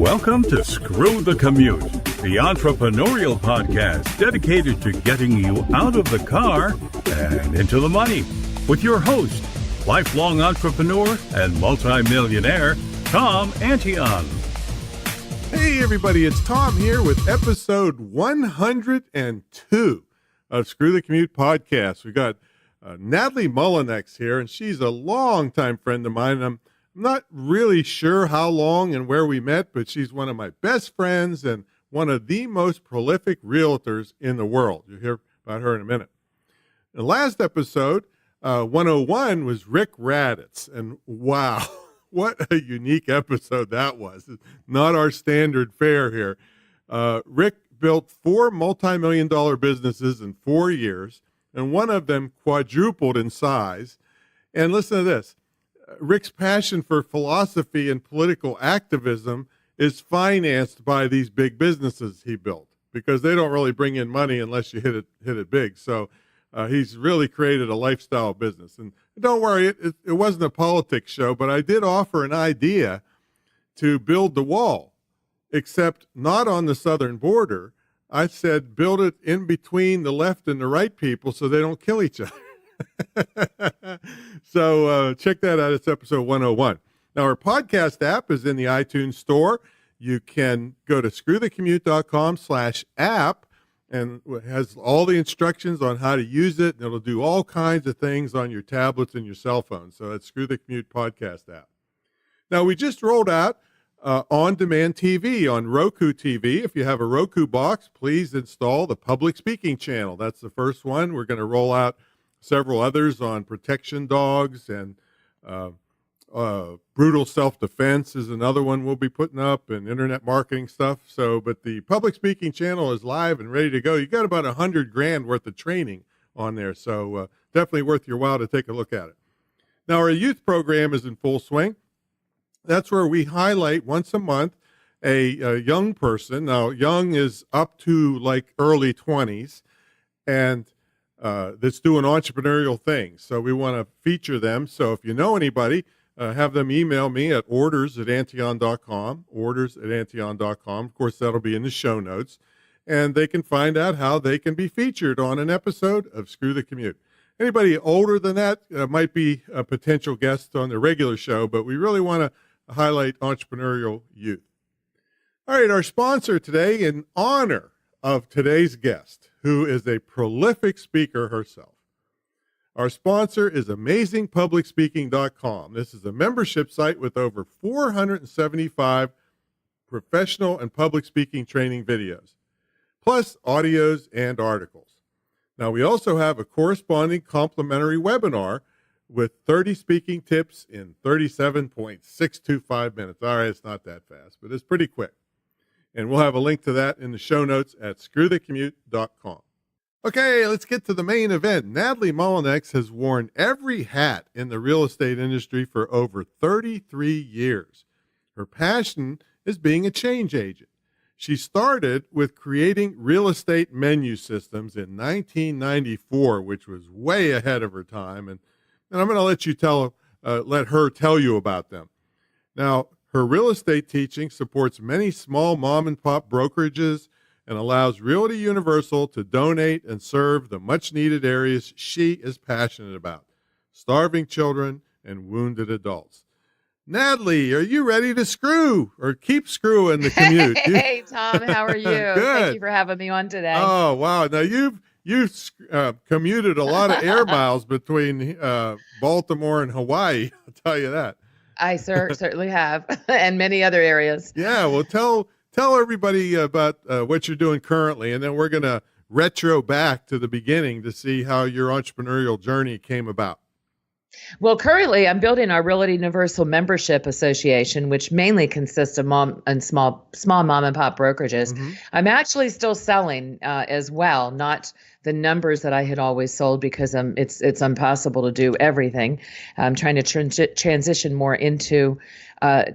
Welcome to Screw the Commute, the entrepreneurial podcast dedicated to getting you out of the car and into the money. With your host, lifelong entrepreneur and multimillionaire, Tom Antion. Hey everybody, it's Tom here with episode 102 of Screw the Commute podcast. We got Nathalie Mullinix here, and she's a longtime friend of mine. I'm not really sure how long and where we met, but she's one of my best friends and one of the most prolific realtors in the world. You'll hear about her in a minute. The last episode, 101, was Rick Raditz, and wow, what a unique episode that was. It's not our standard fare here. Rick built 4 multi-million-dollar businesses in 4 years, and one of them quadrupled in size. And listen to this. Rick's passion for philosophy and political activism is financed by these big businesses he built, because they don't really bring in money unless you hit it big. So he's really created a lifestyle business. And don't worry, it wasn't a politics show, but I did offer an idea to build the wall, except not on the southern border. I said build it in between the left and the right people so they don't kill each other. So check that out. It's episode 101. Now, our podcast app is in the iTunes store. You can go to screwthecommute.com/app, and it has all the instructions on how to use it, and it'll do all kinds of things on your tablets and your cell phone. So that's Screw the Commute podcast app. Now, we just rolled out on-demand TV on Roku TV. If you have a Roku box, please install the public speaking channel. That's the first one. We're going to roll out several others on protection dogs, and brutal self-defense is another one we'll be putting up, and internet marketing stuff. So, but the public speaking channel is live and ready to go. You got about $100,000 worth of training on there. So definitely worth your while to take a look at it. Now, our youth program is in full swing. That's where we highlight once a month a young person. Now, young is up to like early 20s, and that's doing entrepreneurial things. So we want to feature them. So if you know anybody, have them email me at orders@antion.com, orders@antion.com. Of course, that'll be in the show notes. And they can find out how they can be featured on an episode of Screw the Commute. Anybody older than that might be a potential guest on the regular show, but we really want to highlight entrepreneurial youth. All right, our sponsor today, in honor of today's guest, who is a prolific speaker herself. Our sponsor is AmazingPublicSpeaking.com. This is a membership site with over 475 professional and public speaking training videos, plus audios and articles. Now, we also have a corresponding complimentary webinar with 30 speaking tips in 37.625 minutes. All right, it's not that fast, but it's pretty quick. And we'll have a link to that in the show notes at screwthecommute.com. Okay, let's get to the main event. Nathalie Mullinix has worn every hat in the real estate industry for over 33 years. Her passion is being a change agent. She started with creating real estate menu systems in 1994, which was way ahead of her time. And I'm going to let her tell you about them. Now, her real estate teaching supports many small mom-and-pop brokerages and allows Realty Universal to donate and serve the much-needed areas she is passionate about: starving children and wounded adults. Nathalie, are you ready to screw or keep screwing the commute? Hey, Tom, how are you? Good. Thank you for having me on today. Oh, wow. Now, you've commuted a lot of air miles between Baltimore and Hawaii, I'll tell you that. I certainly have, and many other areas. Yeah, well, tell everybody about what you're doing currently, and then we're going to retro back to the beginning to see how your entrepreneurial journey came about. Well, currently I'm building our Realty Universal Membership Association, which mainly consists of small mom and pop brokerages. Mm-hmm. I'm actually still selling as well, not the numbers that I had always sold, because it's impossible to do everything. I'm trying to transition more into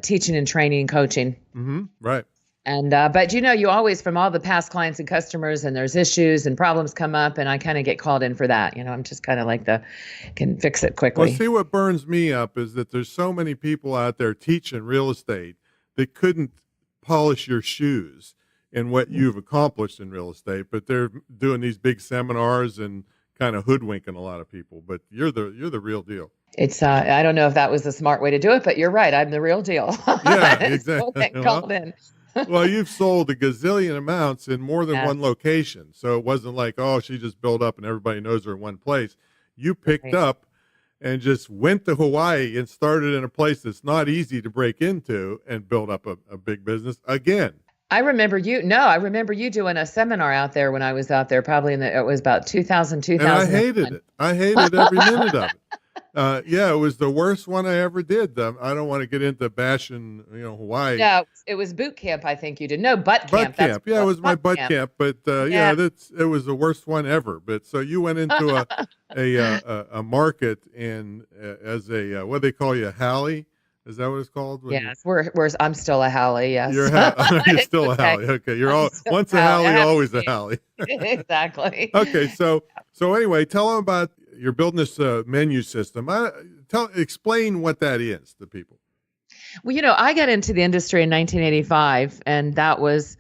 teaching and training and coaching. Mm-hmm. Right. And, but you always, from all the past clients and customers, and there's issues and problems come up, and I kind of get called in for that. I'm just kind of like can fix it quickly. Well, see, what burns me up is that there's so many people out there teaching real estate that couldn't polish your shoes in what you've accomplished in real estate, but they're doing these big seminars and kind of hoodwinking a lot of people. But you're the real deal. It's I don't know if that was the smart way to do it, but you're right. I'm the real deal. Yeah, exactly. Called in. Well, you've sold a gazillion amounts in more than one location. So it wasn't like, oh, she just built up and everybody knows her in one place. You picked up and just went to Hawaii and started in a place that's not easy to break into and build up a big business again. I remember you doing a seminar out there when I was out there, probably it was about 2000. And I hated it. I hated every minute of it. Yeah, it was the worst one I ever did. I don't want to get into bashing, Hawaii. No, it was boot camp. I think you did. No, butt camp. Yeah, it was my butt camp. But it was the worst one ever. But so you went into a market and as a what do they call you, a Hallie? Is that what it's called? Yes, I'm still a Hallie. Yes, you're still a Hallie. Okay, you're once a Hallie, always a Hallie. Exactly. Okay, so anyway, tell them about you're building this menu system. Explain what that is to people. Well, I got into the industry in 1985, and that was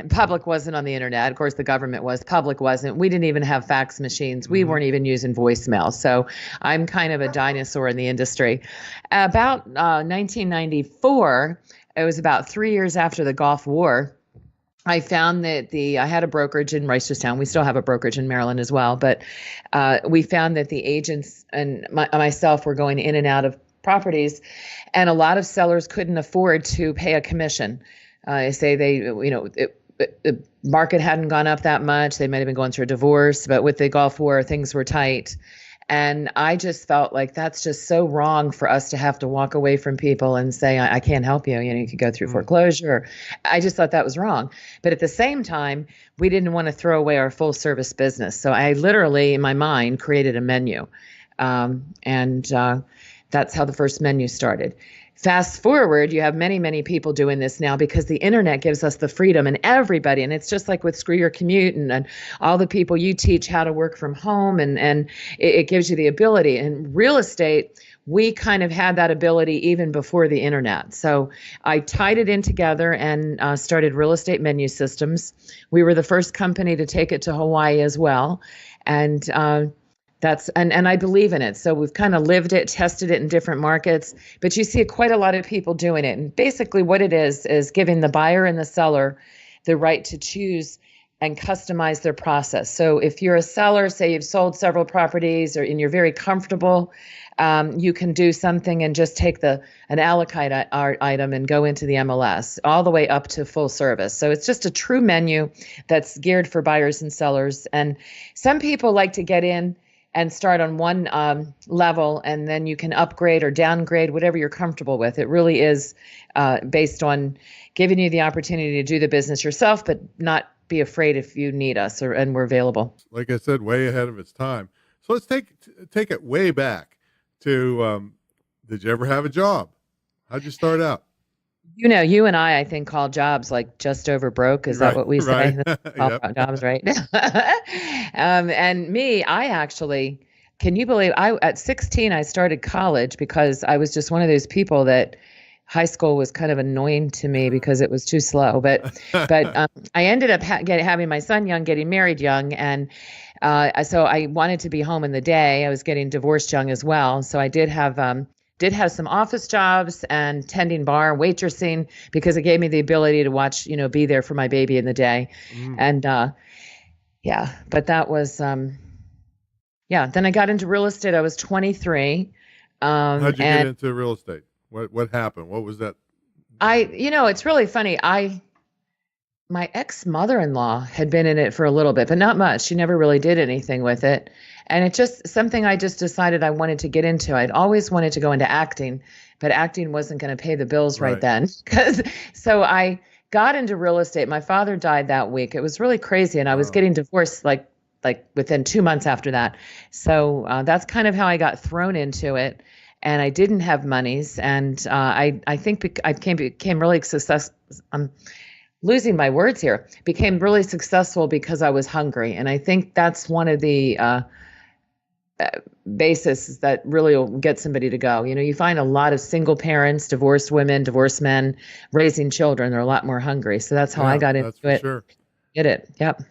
public wasn't on the internet. Of course, the government was. Public wasn't. We didn't even have fax machines. We weren't even using voicemail. So I'm kind of a dinosaur in the industry. About 1994, it was about 3 years after the Gulf War, I found that I had a brokerage in Reisterstown. We still have a brokerage in Maryland as well. But we found that the agents and myself were going in and out of properties, and a lot of sellers couldn't afford to pay a commission. Say the market hadn't gone up that much. They might have been going through a divorce, but with the Gulf War, things were tight. And I just felt like that's just so wrong for us to have to walk away from people and say, I can't help you. You could go through foreclosure. I just thought that was wrong. But at the same time, we didn't want to throw away our full service business. So I literally, in my mind, created a menu. And that's how the first menu started. Fast forward, you have many, many people doing this now because the internet gives us the freedom and everybody. And it's just like with Screw Your Commute and all the people you teach how to work from home and it gives you the ability. In real estate, we kind of had that ability even before the internet. So I tied it in together and started Real Estate Menu Systems. We were the first company to take it to Hawaii as well. And and I believe in it. So we've kind of lived it, tested it in different markets, but you see quite a lot of people doing it. And basically what it is giving the buyer and the seller the right to choose and customize their process. So if you're a seller, say you've sold several properties and you're very comfortable, you can do something and just take an a la carte item and go into the MLS all the way up to full service. So it's just a true menu that's geared for buyers and sellers. And some people like to get in and start on one level, and then you can upgrade or downgrade, whatever you're comfortable with. It really is based on giving you the opportunity to do the business yourself, but not be afraid if you need us and we're available. Like I said, way ahead of its time. So let's take it way back to, did you ever have a job? How'd you start out? You and I think call jobs like just over broke. Is that what we say? Yep. Jobs, right? And me, I actually, can you believe at 16, I started college because I was just one of those people that high school was kind of annoying to me because it was too slow. But I ended up having my son young, getting married young. And so I wanted to be home in the day. I was getting divorced young as well. So I did have some office jobs and tending bar, waitressing, because it gave me the ability to watch, be there for my baby in the day. And but that was, then I got into real estate. I was 23. How'd you get into real estate? What happened? What was that? It's really funny. My ex-mother-in-law had been in it for a little bit, but not much. She never really did anything with it. And it's just something I just decided I wanted to get into. I'd always wanted to go into acting, but acting wasn't going to pay the bills right then. So I got into real estate. My father died that week. It was really crazy. And I was getting divorced like within 2 months after that. So that's kind of how I got thrown into it. And I didn't have monies. And I think I became really successful. I'm losing my words here. Became really successful because I was hungry. And I think that's one of the basis that really will get somebody to go. You find a lot of single parents, divorced women, divorced men raising children. They're a lot more hungry. So that's how I got into that's for it. sure. Did it. Yep.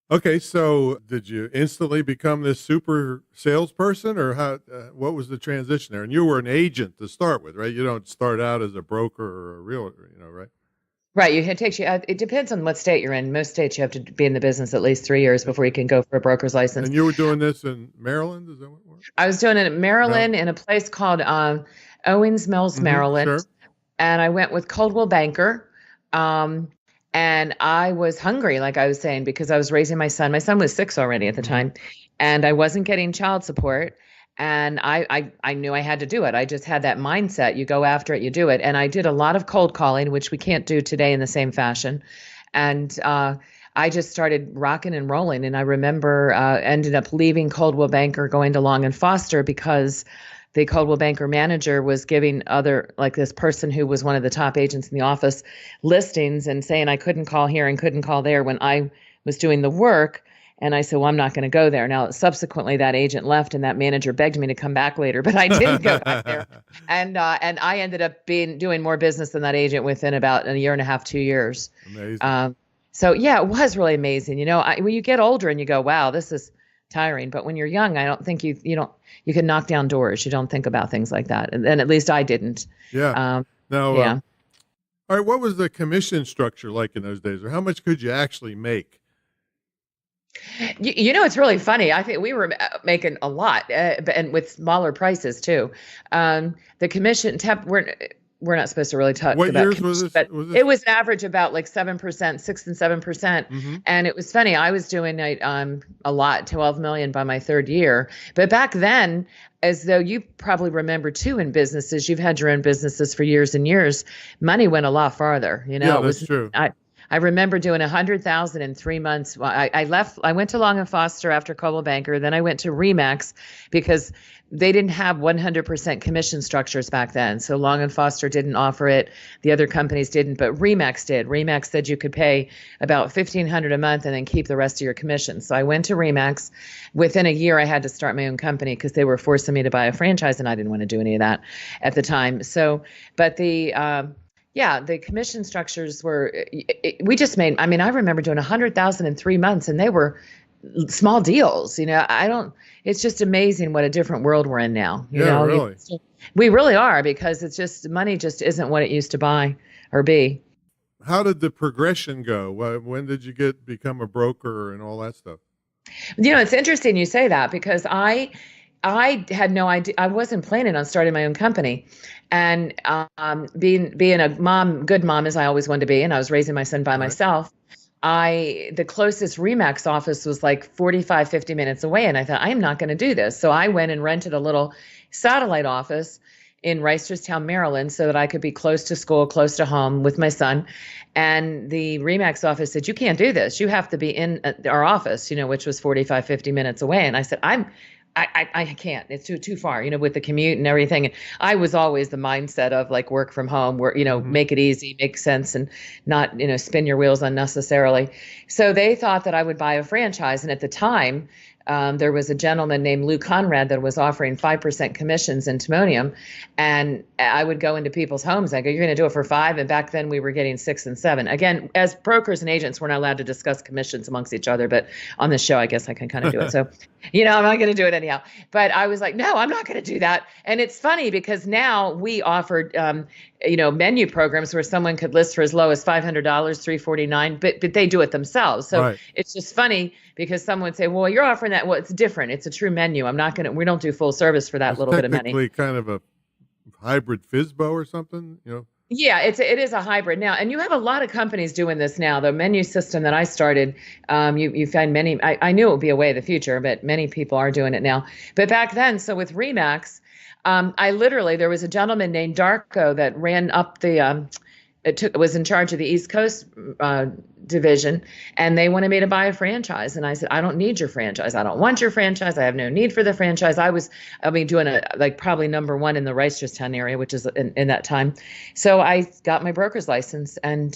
Okay, so did you instantly become this super salesperson, or how? What was the transition there? And you were an agent to start with, right? You don't start out as a broker or a realtor, right? Right. It takes you. It depends on what state you're in. Most states you have to be in the business at least 3 years before you can go for a broker's license. And you were doing this in Maryland? Is that what it was? I was doing it in Maryland in a place called Owings Mills, Maryland, sure. And I went with Coldwell Banker. And I was hungry, like I was saying, because I was raising my son. My son was 6 already at the time, and I wasn't getting child support. And I knew I had to do it. I just had that mindset. You go after it, you do it. And I did a lot of cold calling, which we can't do today in the same fashion. And I just started rocking and rolling. And I remember ended up leaving Coldwell Banker, going to Long and Foster, because the Coldwell Banker manager was giving this person who was one of the top agents in the office listings and saying I couldn't call here and couldn't call there when I was doing the work. And I said, well, I'm not going to go there. Now, subsequently, that agent left and that manager begged me to come back later, but I didn't go back there. And I ended up doing more business than that agent within about a year and a half, 2 years. Amazing. So yeah, it was really amazing. When you get older and you go, wow, this is tiring. But when you're young, I don't think you can knock down doors. You don't think about things like that. And at least I didn't. Yeah. Now, all right. What was the commission structure like in those days, or how much could you actually make? It's really funny. I think we were making a lot, and with smaller prices too. The commission we're not supposed to really talk what about years commission, was this? but it was an average about like 7%, 6 and 7%. And it was funny. I was doing a lot, 12 million by my third year. But back then, as though you probably remember too, in businesses, you've had your own businesses for years and years, money went a lot farther. Yeah, that's true. I remember doing 100,000 in 3 months. I went to Long and Foster after Coldwell Banker. Then I went to Remax because they didn't have 100% commission structures back then. So Long and Foster didn't offer it. The other companies didn't, but Remax did. Remax said you could pay about $1,500 a month and then keep the rest of your commission. So I went to Remax. Within a year, I had to start my own company because they were forcing me to buy a franchise, and I didn't want to do any of that at the time. So, but the commission structures we just made, I remember doing 100,000 in 3 months, and they were small deals. It's just amazing what a different world we're in now. Really. We really are, because it's just, money just isn't what it used to buy or be. How did the progression go? When did you become a broker and all that stuff? It's interesting you say that, because I had no idea. I wasn't planning on starting my own company, and being a good mom as I always wanted to be, and I was raising my son by myself. The closest Remax office was like 45, 50 minutes away, and I thought, I'm not going to do this. So I went and rented a little satellite office in Reisterstown, Maryland, so that I could be close to school, close to home with my son. And the Remax office said, you can't do this. You have to be in our office, which was 45, 50 minutes away. And I said, I can't. It's too far, with the commute and everything. And I was always the mindset of like work from home, where, make it easy, make sense, and not, spin your wheels unnecessarily. So they thought that I would buy a franchise. And at the time, there was a gentleman named Lou Conrad that was offering 5% commissions in Timonium. And I would go into people's homes. I go, you're going to do it for 5. And back then we were getting 6 and 7. Again, as brokers and agents, we're not allowed to discuss commissions amongst each other. But on this show, I guess I can kind of do it. So, I'm not going to do it anyhow. But I was like, no, I'm not going to do that. And it's funny because now we offered, menu programs where someone could list for as low as $500, $349, but they do it themselves. So It's just funny because someone would say, well, you're offering that. Well, it's different. It's a true menu. We don't do full service for that little bit of money. Technically kind of a hybrid FSBO or something, Yeah, it is a hybrid now. And you have a lot of companies doing this now. The menu system that I started, you find many, I knew it would be a way of the future, but many people are doing it now. But back then, so with Remax, there was a gentleman named Darko that ran up was in charge of the East Coast division, and they wanted me to buy a franchise. And I said, I don't need your franchise. I don't want your franchise. I have no need for the franchise. I was doing probably number 1 in the Reisterstown area, which is in that time. So I got my broker's license, and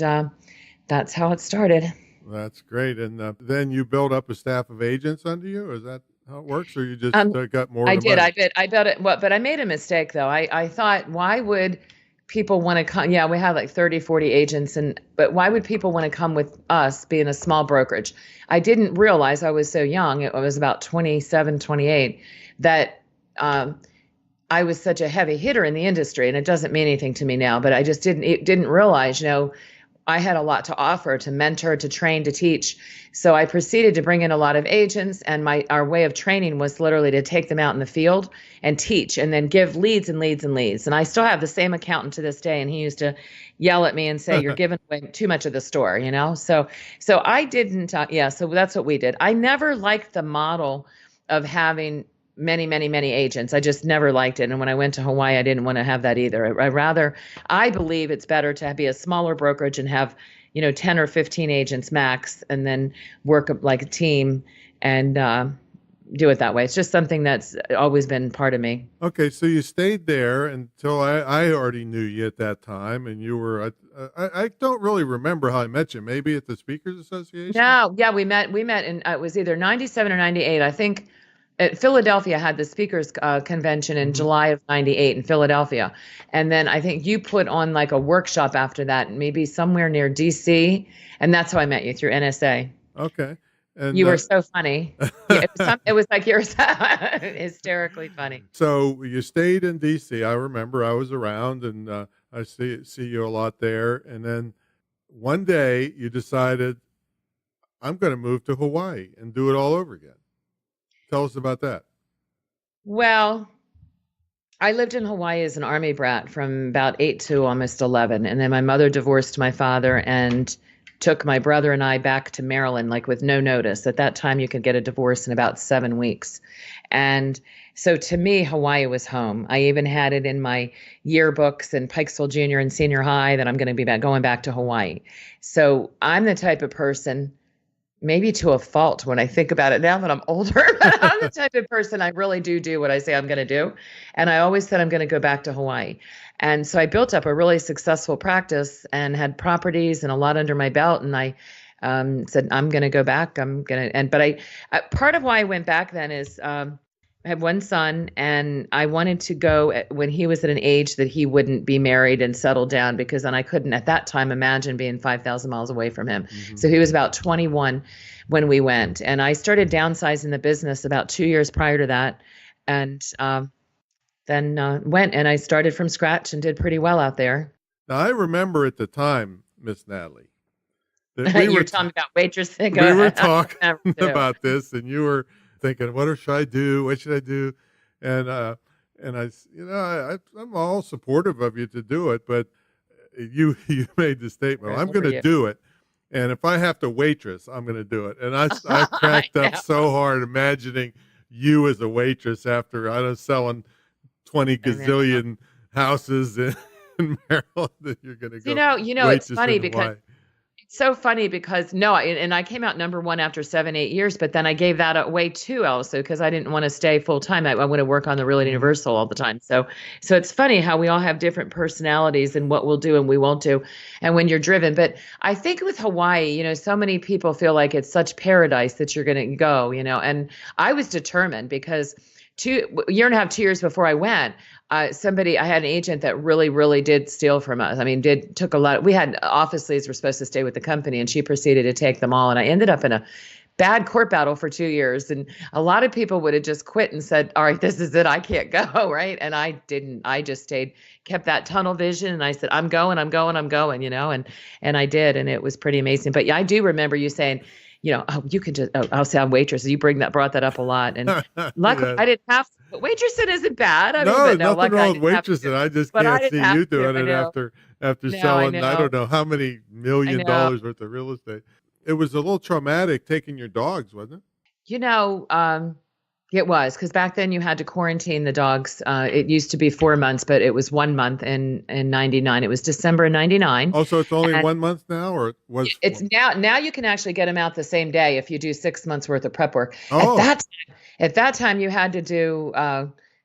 that's how it started. That's great. And then you build up a staff of agents under you? Is that how it works, or you just Um, got more I of the did. money? I bet it. What? But I made a mistake though. I thought, why would people want to come? Yeah, we had like 30, 40 agents, but why would people want to come with us being a small brokerage? I didn't realize I was so young. I was about 27, 28, that I was such a heavy hitter in the industry, and it doesn't mean anything to me now, but I just didn't realize, I had a lot to offer, to mentor, to train, to teach. So I proceeded to bring in a lot of agents, and our way of training was literally to take them out in the field and teach, and then give leads and leads and leads. And I still have the same accountant to this day, and he used to yell at me and say, "You're giving away too much of the store," So I didn't. So that's what we did. I never liked the model of having many, many, many agents. I just never liked it. And when I went to Hawaii, I didn't want to have that either. I believe it's better to be a smaller brokerage and have, 10 or 15 agents max, and then work like a team and do it that way. It's just something that's always been part of me. Okay, so you stayed there until I already knew you at that time, and you were, I don't really remember how I met you, maybe at the Speakers Association? No, yeah, we met in, it was either 97 or 98. I think Philadelphia had the speakers convention in July of 98 in Philadelphia. And then I think you put on like a workshop after that, maybe somewhere near DC. And that's how I met you, through NSA. Okay. And you were so funny. It was like you're hysterically funny. So you stayed in DC. I remember I was around, and I see you a lot there. And then one day you decided, I'm going to move to Hawaii and do it all over again. Tell us about that. Well, I lived in Hawaii as an Army brat from about 8 to almost 11. And then my mother divorced my father and took my brother and I back to Maryland, like with no notice. At that time, you could get a divorce in about 7 weeks. And so to me, Hawaii was home. I even had it in my yearbooks in Pikesville Junior and Senior High that I'm going to be going back to Hawaii. So I'm the type of person, maybe to a fault when I think about it now that I'm older, but I'm the type of person, I really do what I say I'm going to do. And I always said I'm going to go back to Hawaii. And so I built up a really successful practice and had properties and a lot under my belt. And I said, I'm going to go back. Part of why I went back then is I have one son, and I wanted to go when he was at an age that he wouldn't be married and settled down, because then I couldn't at that time imagine being 5,000 miles away from him. Mm-hmm. So he was about 21 when we went, and I started downsizing the business about 2 years prior to that. And then went, and I started from scratch and did pretty well out there. Now, I remember at the time, Miss Nathalie, that you were talking about waitress. We were talking about this, and you were thinking, what should I do? What should I do? And I'm all supportive of you to do it, but you made the statement, I'm going to do it. And if I have to waitress, I'm going to do it. And I cracked up so hard imagining you as a waitress after I was selling 20 gazillion houses in Maryland, that you're going to go. It's funny because it's so funny because and I came out number one after 7-8 years, but then I gave that away too, also, because I didn't want to stay full time. I want to work on the Realty Universal all the time. So it's funny how we all have different personalities and what we'll do and we won't do, and when you're driven. But I think with Hawaii, so many people feel like it's such paradise that you're going to go, and I was determined because 2 years before I went, I had an agent that really, really did steal from us. I mean, took a lot. We had office leads were supposed to stay with the company, and she proceeded to take them all. And I ended up in a bad court battle for 2 years. And a lot of people would have just quit and said, all right, this is it. I can't go. Right. And I didn't. I just stayed, kept that tunnel vision. And I said, I'm going, and I did. And it was pretty amazing. But yeah, I do remember you saying, you can just, I'll say I'm waitress. You brought that up a lot. And luckily I didn't have to. But waitressing isn't bad. Nothing wrong with waitressing. I just can't see you doing it after selling, I don't know how many $1 million worth of real estate. It was a little traumatic taking your dogs, wasn't it? It was, because back then you had to quarantine the dogs. It used to be 4 months, but it was 1 month in 99. It was December of 99. Oh, so it's only 1 month now, or it was? It's now you can actually get them out the same day if you do 6 months worth of prep work. Oh. At that time you had to do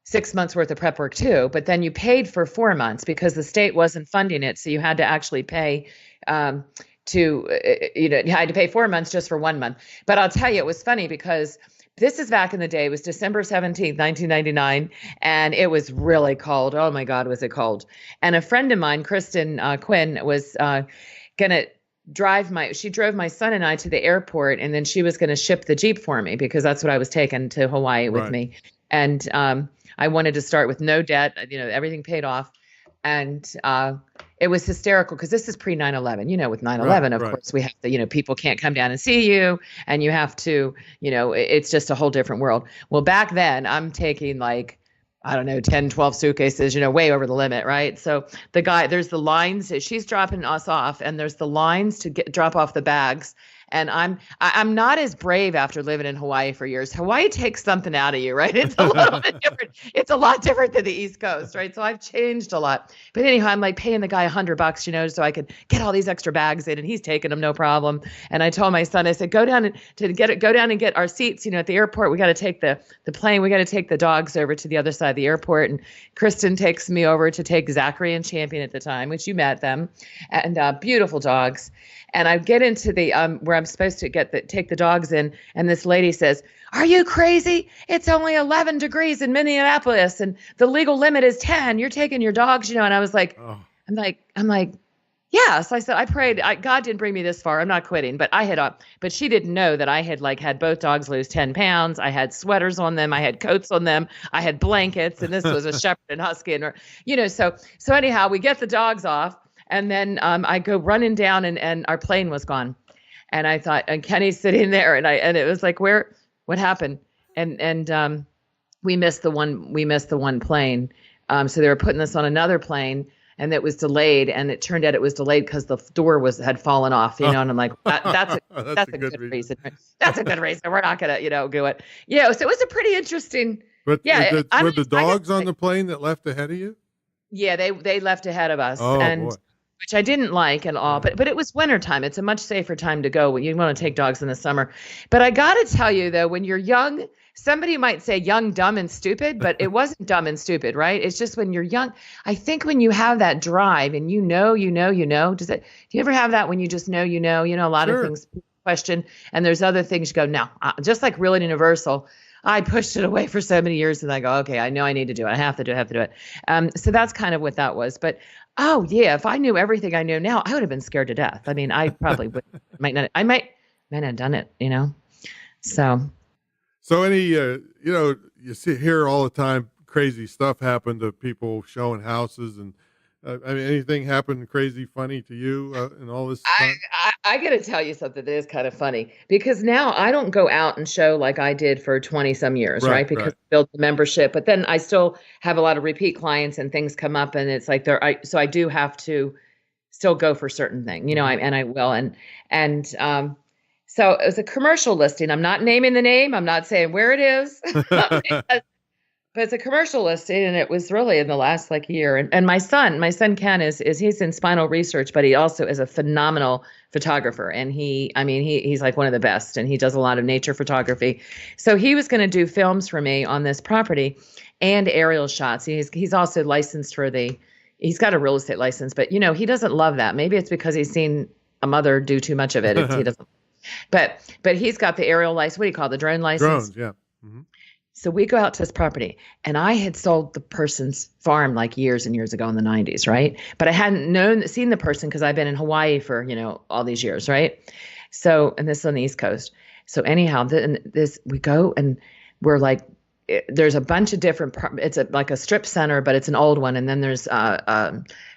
6 months worth of prep work too, but then you paid for 4 months because the state wasn't funding it. So you had to actually pay you had to pay 4 months just for 1 month. But I'll tell you, it was funny because this is back in the day. It was December 17th, 1999, and it was really cold. Oh my God, was it cold? And a friend of mine, Kristen Quinn, was going to she drove my son and I to the airport, and then she was going to ship the Jeep for me because that's what I was taking to Hawaii with me. And I wanted to start with no debt, everything paid off. And it was hysterical because this is pre 9/11. With 9/11, of course, we have to, people can't come down and see you, and you have to, it's just a whole different world. Well, back then I'm taking 10, 12 suitcases, way over the limit, right? So there's the lines, she's dropping us off, and there's the lines to drop off the bags. And I'm not as brave after living in Hawaii for years. Hawaii takes something out of you, right? It's a little bit different. It's a lot different than the East Coast, right? So I've changed a lot. But anyhow, I'm paying the guy $100, so I could get all these extra bags in, and he's taking them, no problem. And I told my son, I said, go down and get our seats, at the airport. We got to take the plane. We got to take the dogs over to the other side of the airport. And Kristen takes me over to take Zachary and Champion at the time, which you met them, and beautiful dogs. And I get into the where I'm supposed to take the dogs in, and this lady says, "Are you crazy? It's only 11 degrees in Minneapolis, and the legal limit is 10. You're taking your dogs, And I was like, I'm like, yeah. So I said, I prayed. God didn't bring me this far. I'm not quitting. But but she didn't know that I had had both dogs lose 10 pounds. I had sweaters on them. I had coats on them. I had blankets, and this was a Shepherd and Husky, and so anyhow, we get the dogs off. And then I go running down, and our plane was gone. And I thought, and Kenny's sitting there, and it was like, what happened? And we missed the one plane. So they were putting this on another plane, and it was delayed. And it turned out it was delayed because the door had fallen off. And I'm like, that's a good reason. That's a good reason. We're not gonna do it. So it was a pretty interesting. But were the dogs on the plane that left ahead of you? Yeah, they left ahead of us. Oh, boy. Which I didn't like at all, but it was wintertime. It's a much safer time to go. You want to take dogs in the summer. But I got to tell you, though, when you're young, somebody might say young, dumb, and stupid, but it wasn't dumb and stupid, right? It's just when you're young. I think when you have that drive and do you ever have that when you just know, a lot Sure. of things question, and there's other things you go, no, just like Really Universal. I pushed it away for so many years, and I go, okay, I know I need to do it. I have to do it. So that's kind of what that was. But oh yeah, if I knew everything I know now, I would have been scared to death. I mean, I probably might not have done it, So any, you hear all the time crazy stuff happen to people showing houses, and anything happened crazy, funny to you in all this time? I got to tell you something that is kind of funny, because now I don't go out and show like I did for 20 some years, right? Because I built the membership, but then I still have a lot of repeat clients, and things come up, and it's like so I do have to still go for certain things, and I will. And so it was a commercial listing. I'm not naming the name. I'm not saying where it is. But it's a commercial listing, and it was really in the last year. And my son Ken is he's in spinal research, but he also is a phenomenal photographer. And he's like one of the best, and he does a lot of nature photography. So he was going to do films for me on this property and aerial shots. He's also licensed he's got a real estate license, but he doesn't love that. Maybe it's because he's seen a mother do too much of it. He doesn't. But he's got the aerial license. What do you call it? The drone license? Drones, yeah. Mm-hmm. So we go out to this property, and I had sold the person's farm years and years ago in the 90s, right? But I hadn't seen the person because I've been in Hawaii for, all these years, right? So, and this is on the East Coast. So anyhow, we go, and we're there's a bunch of different, it's like a strip center, but it's an old one. And then there's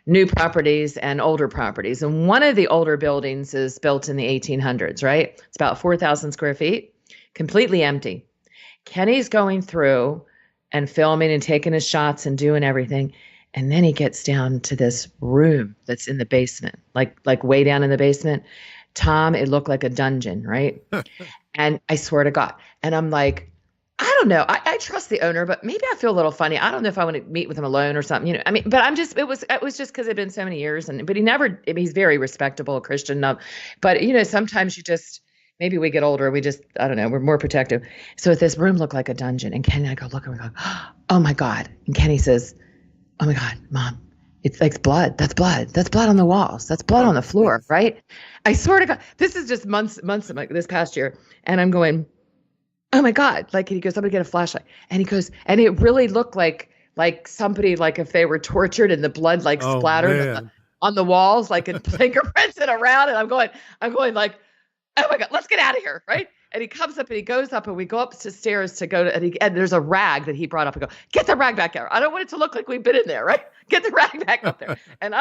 new properties and older properties. And one of the older buildings is built in the 1800s, right? It's about 4,000 square feet, completely empty. Kenny's going through and filming and taking his shots and doing everything. And then he gets down to this room that's in the basement, like way down in the basement. Tom, it looked like a dungeon, right? And I swear to God. And I'm like, I don't know. I trust the owner, but maybe I feel a little funny. I don't know if I want to meet with him alone or something, but it was just because it'd been so many years. But he's very respectable, Christian. But sometimes maybe we get older, I don't know, we're more protective. So this room looked like a dungeon, and Kenny and I go look, and we go, oh my God. And Kenny says, oh my God, Mom, it's like blood. That's blood. That's blood on the walls. That's blood on the floor, right? I swear to God, this is just months of this past year. And I'm going, oh my God. Like, he goes, I'm gonna get a flashlight. And he goes, and it really looked like somebody, like if they were tortured and the blood like Oh, splattered man. on the walls, like in fingerprints and around. And I'm going like, oh my God, let's get out of here. Right. And he comes up and he goes up and we go up the stairs to go to, and there's a rag that he brought up and go, get the rag back there. I don't want it to look like we've been in there. Right. Get the rag back up there. And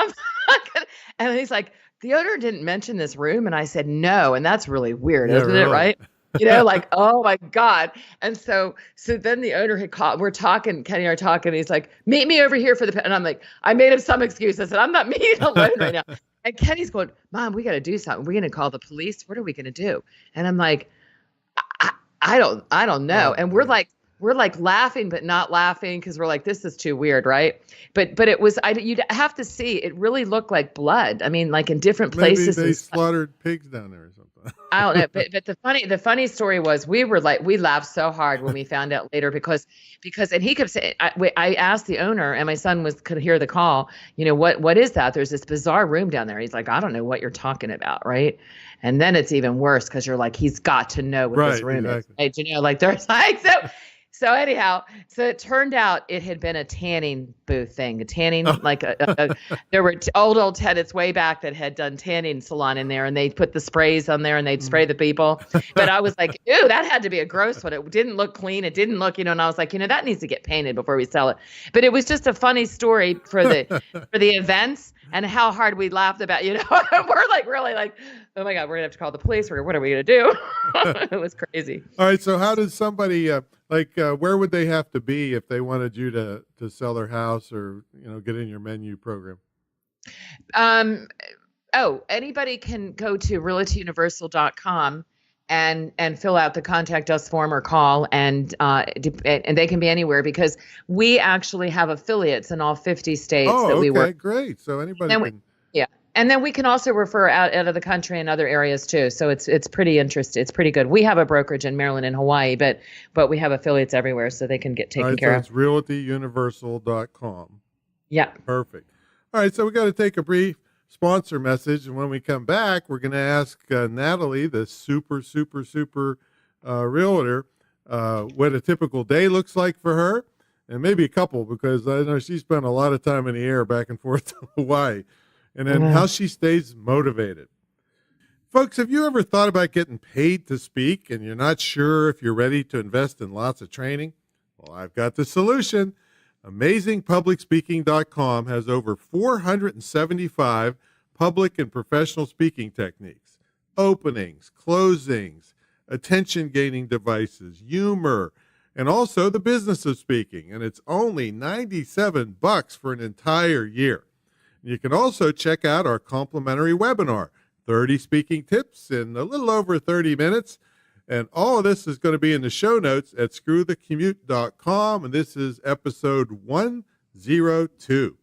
and he's like, the owner didn't mention this room. And I said, no. And that's really weird, Yeah, isn't it? really. Right. You know, like, oh my God. And so then the owner had called, we're talking, Kenny and I are talking, and he's like, meet me over here for the, and I'm like, I made him some excuse. I said, I'm not meeting alone right now. And Kenny's going, Mom, we got to do something. We're going to call the police. What are we going to do? And I'm like, I don't know. And we're like laughing, but not laughing, because we're like, this is too weird, right? But it was, you'd have to see, it really looked like blood. I mean, like in different places. Maybe they slaughtered pigs down there or something. I don't know. But the funny story was, we laughed so hard when we found out later, because, and he kept saying, I asked the owner, and my son could hear the call, you know, what is that? There's this bizarre room down there. He's like, I don't know what you're talking about. Right. And then it's even worse, because you're like, he's got to know what this room is. Right? You know, like there's like, so anyhow, so it turned out it had been a tanning booth thing, there were old tenants way back that had done tanning salon in there, and they put the sprays on there and they'd spray the people. But I was like, ew, that had to be a gross one. It didn't look clean. It didn't look, and I was like, that needs to get painted before we sell it. But it was just a funny story for the events, and how hard we laughed about, we're like, really like, oh my God, we're gonna have to call the police. What are we gonna do? It was crazy. All right. So how does somebody, where would they have to be if they wanted you to sell their house or, get in your menu program? Anybody can go to realtyuniversal.com and fill out the contact us form or call, and they can be anywhere, because we actually have affiliates in all 50 states that we work. Great. So anybody can. Yeah. And then we can also refer out of the country and other areas too. So it's pretty interesting. It's pretty good. We have a brokerage in Maryland and Hawaii, but we have affiliates everywhere, so they can get taken care of. So it's realtyuniversal.com. Yeah. Perfect. All right. So we got to take a brief sponsor message. And when we come back, we're going to ask Nathalie, the super realtor, what a typical day looks like for her, and maybe a couple, because I know she spent a lot of time in the air back and forth to Hawaii. And then how she stays motivated. Folks, have you ever thought about getting paid to speak and you're not sure if you're ready to invest in lots of training? Well, I've got the solution. AmazingPublicSpeaking.com has over 475 public and professional speaking techniques, openings, closings, attention-gaining devices, humor, and also the business of speaking. And it's only $97 for an entire year. You can also check out our complimentary webinar, 30 speaking tips in a little over 30 minutes. And all of this is going to be in the show notes at screwthecommute.com. And this is episode 102.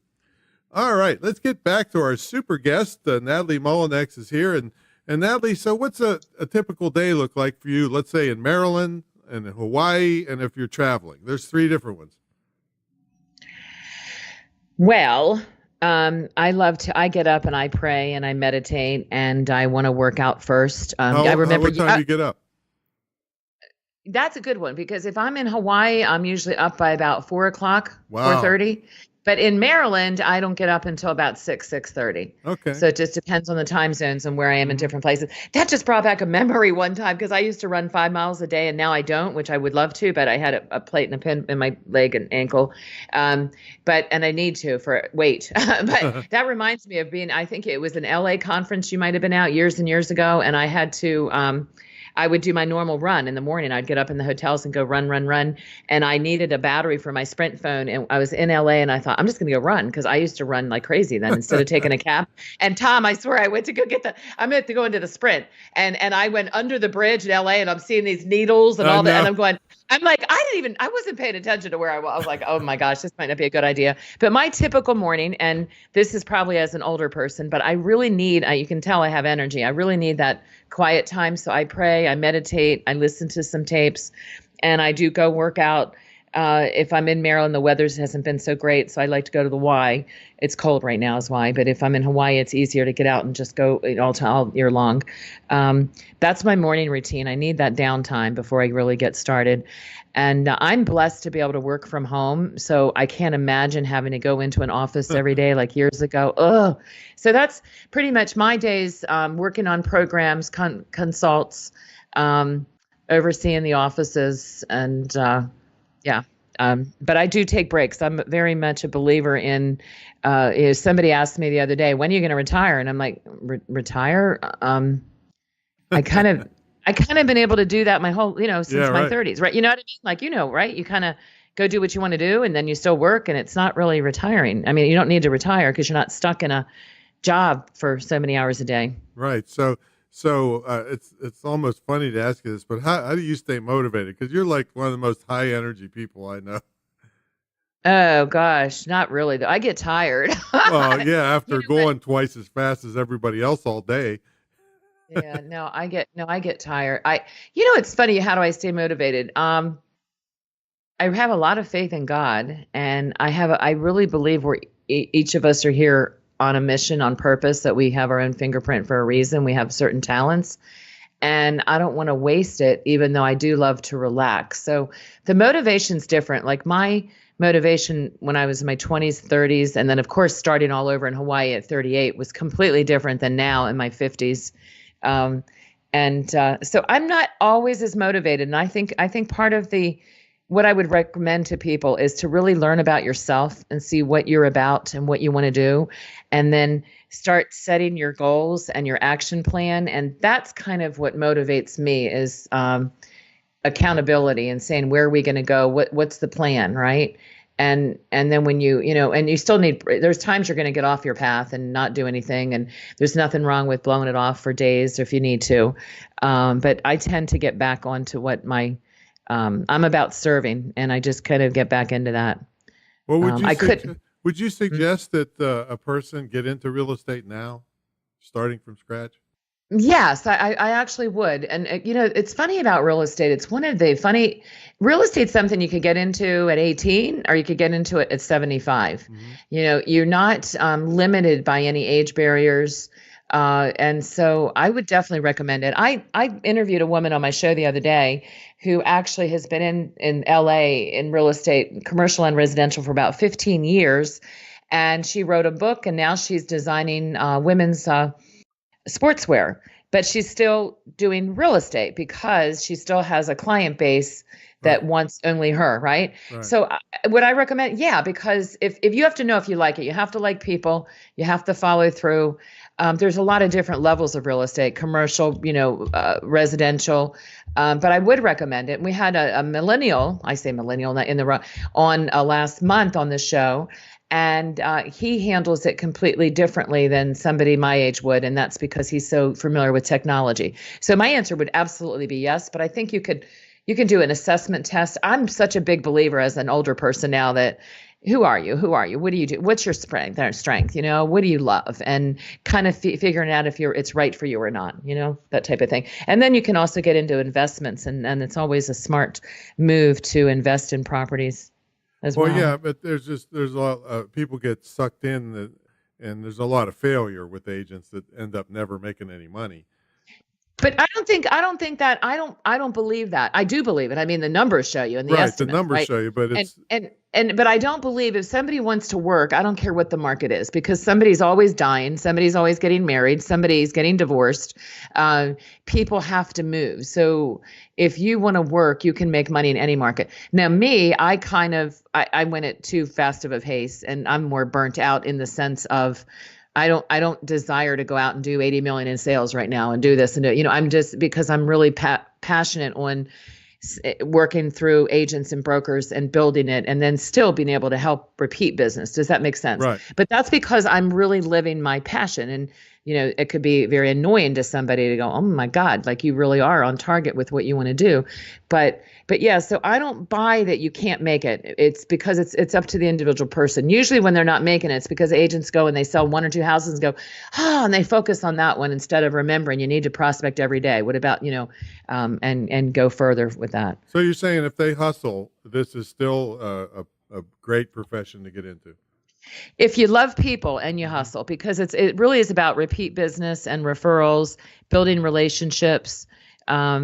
All right, let's get back to our super guest. Nathalie Mullinix is here. And Nathalie, so what's a typical day look like for you, let's say in Maryland and in Hawaii, and if you're traveling? There's 3 different ones. Well, I get up and I pray and I meditate and I want to work out first. I remember what time you get up? That's a good one, because if I'm in Hawaii, I'm usually up by about 4:00, Wow. 4:30. But in Maryland, I don't get up until about 6:30. Okay. So it just depends on the time zones and where I am in different places. That just brought back a memory one time, because I used to run 5 miles a day and now I don't, which I would love to, but I had a plate and a pin in my leg and ankle. And I need to for weight. But that reminds me of I think it was an LA conference you might have been out years and years ago. And I had to, I would do my normal run in the morning. I'd get up in the hotels and go run. And I needed a battery for my Sprint phone. And I was in LA and I thought, I'm just going to go run, because I used to run like crazy then instead of taking a cab. And Tom, I swear I went to go I meant to go into the Sprint. And I went under the bridge in LA and I'm seeing these needles and all that. And I'm like, I wasn't paying attention to where I was. I was like, oh my gosh, this might not be a good idea. But my typical morning, and this is probably as an older person, but I really need, you can tell I have energy. I really need that quiet time. So I pray, I meditate, I listen to some tapes, and I do go work out. If I'm in Maryland, the weather hasn't been so great, so I like to go to the Y. It's cold right now is why, but if I'm in Hawaii, it's easier to get out and just go all year long. That's my morning routine. I need that downtime before I really get started. And I'm blessed to be able to work from home, so I can't imagine having to go into an office every day like years ago. Ugh. So that's pretty much my days, working on programs, consults, overseeing the offices, and yeah. But I do take breaks. I'm very much a believer in, somebody asked me the other day, when are you going to retire? And I'm like, retire? I kind of been able to do that my whole, since my 30s, right? You know what I mean? Like, right? You kind of go do what you want to do, and then you still work, and it's not really retiring. I mean, you don't need to retire because you're not stuck in a job for so many hours a day. Right. So it's almost funny to ask you this, but how do you stay motivated? Because you're like one of the most high energy people I know. Oh gosh, not really though. I get tired. Well, yeah, after going twice as fast as everybody else all day. Yeah, I get tired. It's funny. How do I stay motivated? I have a lot of faith in God, and I really believe each of us are here on a mission, on purpose, that we have our own fingerprint for a reason. We have certain talents, and I don't want to waste it, even though I do love to relax. So the motivation's different. Like my motivation when I was in my 20s, 30s, and then of course starting all over in Hawaii at 38 was completely different than now in my 50s. So I'm not always as motivated. And I think part of what I would recommend to people is to really learn about yourself and see what you're about and what you want to do, and then start setting your goals and your action plan. And that's kind of what motivates me is accountability and saying, where are we going to go? What's the plan, right? And then when and you still there's times you're going to get off your path and not do anything. And there's nothing wrong with blowing it off for days if you need to. But I tend to get back onto what I'm about serving, and I just kind of get back into that. Well, would you suggest that a person get into real estate now, starting from scratch? Yes, I actually would. And, it's funny about real estate. It's real estate's something you could get into at 18 or you could get into it at 75. Mm-hmm. You're not limited by any age barriers. And so I would definitely recommend it. I interviewed a woman on my show the other day who actually has been in LA in real estate, commercial and residential, for about 15 years. And she wrote a book, and now she's designing women's sportswear, but she's still doing real estate because she still has a client base that wants only her, right? So would I recommend? Yeah, because if you have to know if you like it, you have to like people, you have to follow through. There's a lot of different levels of real estate, commercial, residential, but I would recommend it. And we had a millennial, I say millennial, not in the wrong, on last month on the show. And he handles it completely differently than somebody my age would. And that's because he's so familiar with technology. So my answer would absolutely be yes. But I think you can do an assessment test. I'm such a big believer as an older person now that who are you? What do you do? What's your strength? What do you love? And kind of figuring out if it's right for you or not, that type of thing. And then you can also get into investments. And it's always a smart move to invest in properties as well. Well, yeah, but there's a lot people get sucked in and there's a lot of failure with agents that end up never making any money. But I don't believe that. I do believe it. I mean, the numbers show you, and the estimates, the numbers show you, but it's but I don't believe if somebody wants to work, I don't care what the market is, because somebody's always dying, somebody's always getting married, somebody's getting divorced. People have to move. So if you want to work, you can make money in any market. Now, me, I went at too fast of a pace, and I'm more burnt out in the sense of I don't desire to go out and do 80 million in sales right now and do this and do, I'm just, because I'm really passionate on working through agents and brokers and building it, and then still being able to help repeat business. Does that make sense? Right. But that's because I'm really living my passion. And, it could be very annoying to somebody to go, oh my God, like you really are on target with what you want to do. But But yeah, so I don't buy that you can't make it. It's because it's up to the individual person. Usually when they're not making it, it's because agents go and they sell 1 or 2 houses and go, and they focus on that one instead of remembering you need to prospect every day. What about, and go further with that. So you're saying if they hustle, this is still a great profession to get into? If you love people and you hustle, because it really is about repeat business and referrals, building relationships. I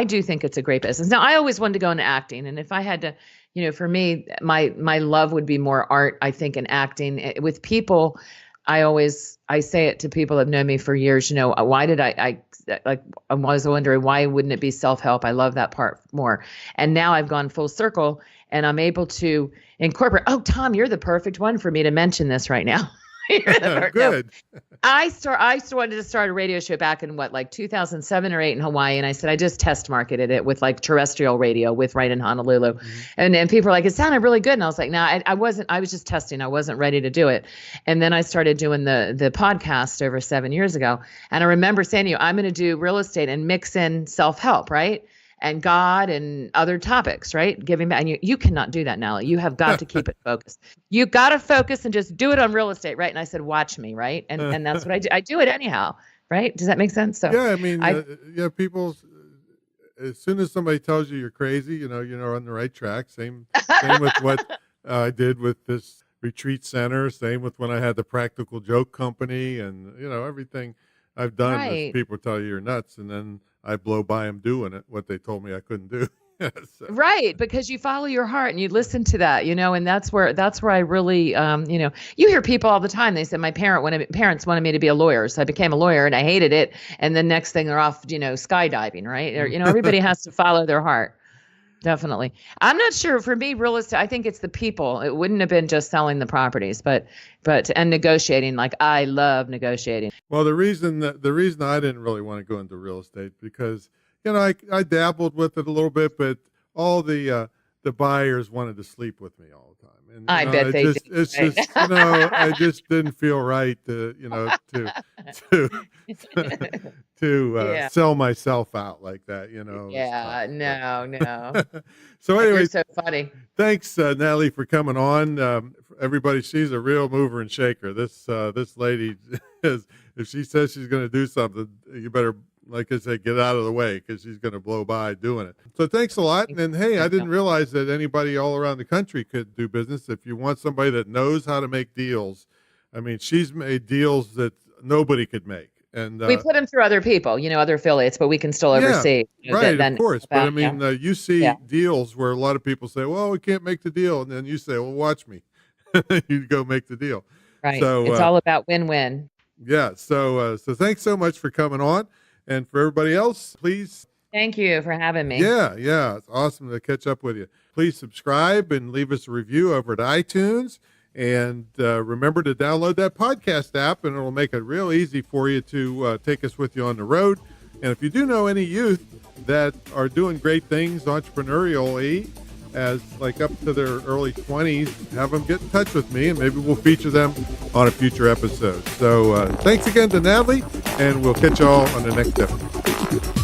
do think it's a great business. Now, I always wanted to go into acting, and if I had to, for me, my love would be more art, I think, and acting. With people, I say it to people that have known me for years, why did I was wondering, why wouldn't it be self-help? I love that part more. And now I've gone full circle and I'm able to incorporate, Tom, you're the perfect one for me to mention this right now. Good. I wanted to start a radio show back in 2007 or 2008 in Hawaii, and I said I just test marketed it with terrestrial radio right in Honolulu, and people were like, it sounded really good, and I was like, I wasn't. I was just testing. I wasn't ready to do it, and then I started doing the podcast over 7 years ago, and I remember saying to you, I'm going to do real estate and mix in self-help, right? And God and other topics, right? Giving back. And you cannot do that now. You have got to keep it focused. You got to focus and just do it on real estate, right? And I said, watch me, right? And that's what I do. I do it anyhow, right? Does that make sense? So yeah, I mean, people, as soon as somebody tells you you're crazy, you're on the right track. Same with what I did with this retreat center. Same with when I had the Practical Joke Company, and everything I've done. Is people tell you you're nuts, and then I blow by them doing it, what they told me I couldn't do. So. Right, because you follow your heart and you listen to that, and that's where I really, you hear people all the time. They said my parents wanted me to be a lawyer, so I became a lawyer and I hated it. And the next thing they're off, skydiving, right? Or, everybody has to follow their heart. Definitely. I'm not sure. For me, real estate, I think it's the people. It wouldn't have been just selling the properties, but and negotiating. Like, I love negotiating. Well, the reason I didn't really want to go into real estate, because I dabbled with it a little bit, but all the buyers wanted to sleep with me all the time. And I bet they did. It's just I just didn't feel right to sell myself out like that. Yeah, no. So anyway, you're so funny. Thanks, Nathalie, for coming on. Everybody, she's a real mover and shaker. This lady is. If she says she's going to do something, you better, like I said, get out of the way, because she's going to blow by doing it. So thanks a lot. And hey, I didn't realize that anybody all around the country could do business. If you want somebody that knows how to make deals, I mean, she's made deals that nobody could make. And we put them through other people, other affiliates, but we can still oversee. Right, of course. But I mean, you see deals where a lot of people say, well, we can't make the deal. And then you say, well, watch me. You go make the deal. Right. So it's all about win-win. Yeah. So thanks so much for coming on. And for everybody else, please. Thank you for having me. Yeah. It's awesome to catch up with you. Please subscribe and leave us a review over at iTunes. And remember to download that podcast app, and it'll make it real easy for you to take us with you on the road. And if you do know any youth that are doing great things entrepreneurially, as up to their early 20s, have them get in touch with me, and maybe we'll feature them on a future episode. So thanks again to Nathalie, and we'll catch y'all on the next episode.